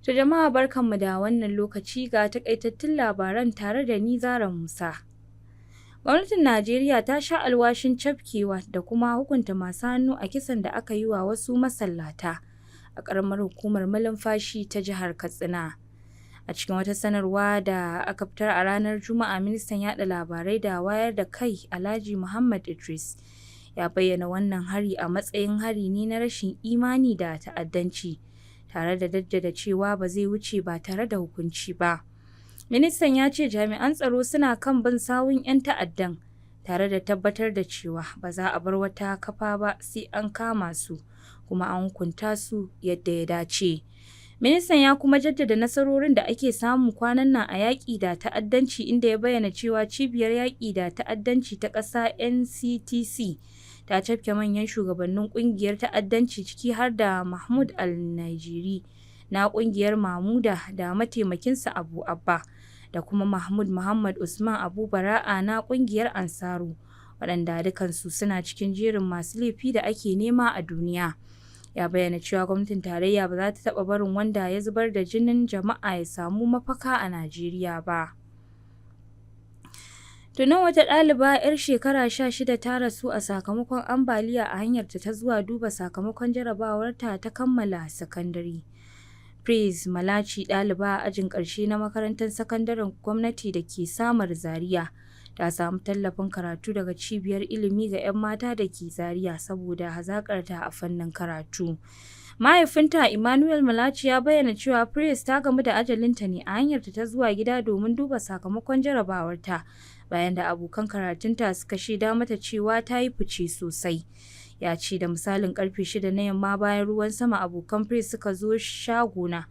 To jama'a barkanmu da wannan lokaci ga takaitattun labaran tare da ni Zara Musa. Gwamnatin Najeriya ta sha alwashin cafkewa da kuma hukunta masu hannu a kisan da aka yi wa wasu masallata a ƙaramar hukumar malumfashi ta jihar Katsina. A cikin wata sanarwa da aka fitar a ranar Juma'a, ministan yaɗa labarai da wayar da kai Alhaji Muhammad Idris ya bayyana wannan hari a matsayin hari ne na rashin imani da ta'addanci, tare da jaddada cewa ba zai wuce ba tare da hukunci ba. Ministan ya ce jami'an tsaro suna kan bin sawun 'yan ta'addan, tare da tabbatar da cewa ba za a bar wata kafa ba sai an kama su kuma an hukunta su yadda ya dace. Ministan ya kuma jaddada nasarorin da ake samu kwanan nan a yaƙi da ta'addanci, inda ya bayyana cewa cibiyar yaƙi da ta'addanci ta ƙasa NCTC ta cafke manyan shugabannin ƙungiyar ta'addanci ciki har da Mahmud Al-Najeri na ƙungiyar Mamuda da mataimakinsa Abu Abba da kuma Mahmud Muhammad Usman Abu Bara'a na ƙungiyar Ansaru, waɗanda dukansu suna cikin jerin masu laifi da ake nema a duniya. Ya bayyana cewa gwamnatin tarayya ba za ta taɓa barin wanda ya zubar da jinin jama'a ya samu mafaka a Najeriya ba. Tunan wata ɗaliba 'yar shekara 16 ta rasu a sakamakon ambaliya a hanyarta ta zuwa duba sakamakon jarabawarta ta kammala sakandare. Praise Malachi, ɗaliba a ajin ƙarshe na makarantar sakandaren gwamnati da ke Samar Zaria, ta samu tallafin karatu daga cibiyar ilimi ga 'yan mata da ke Zaria saboda hazaƙarta a fannin karatu. Mahaifinta Emmanuel Malachi ya bayyana cewa Praise ta gamu da ajalinta ne a hanyarta ta zuwa gida domin duba sakamakon jarabawarta, bayan da abokan karatunta suka shaida mata cewa ta yi fice sosai. Ya ce da misalin karfe 6 na yamma bayan ruwan sama, abokan Praise suka zo shagona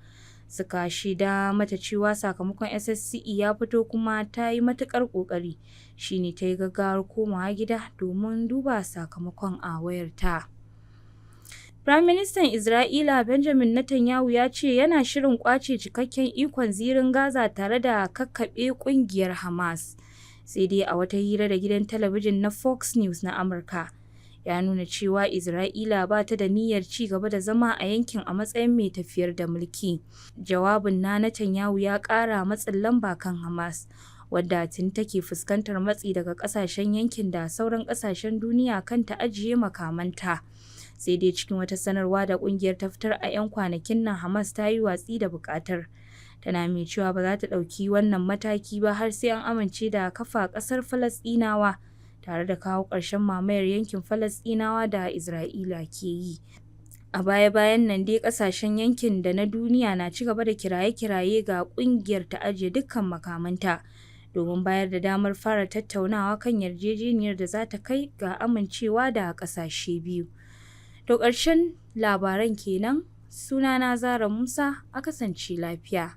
suka shaida mata cewa sakamakon SSCE ya fito kuma ta yi matukar kokari, shine ta yi gaggawar komawa gida domin duba sakamakon a wayarta. Firaministan Isra'ila Benjamin Netanyahu ya ce yana shirin kwace cikakken ikon zirin Gaza tare da kakkaɓe ƙungiyar Hamas. Sai dai a wata hira da gidan talabijin na Fox News na Amurka, ya nuna cewa Isra'ila ba ta da niyyar ci gaba da zama a yankin a matsayin mai tafiyar da mulki. Jawabin na Netanyahu ya ƙara matsin lamba kan Hamas, wadda tuni take fuskantar matsi daga ƙasashen yankin da sauran ƙasashen duniya kan ta ajiye makamanta. Sai dai cikin wata sanarwa da ƙungiyar ta fitar a 'yan kwanakin nan, Hamas ta yi watsi da buƙatar. Tana mai cewa ba za ta ɗauki wannan mataki ba har sai an amince da kafa ƙasar Falasɗinawa, tare da kawo ƙarshen mamayar yankin Falasɗinawa da Isra'ila ke yi. A baya-bayan nan dai ƙasashen yankin da na duniya na ci gaba da kiraye-kiraye ga ƙungiyar ta ajiye dukkan makamanta domin bayar da damar fara tattaunawa kan yarjejeniyar da za ta kai ga amincewa da ƙasashe biyu. To ƙarshen labaran kenan. Sunana Zara Musa, a kasance lafiya.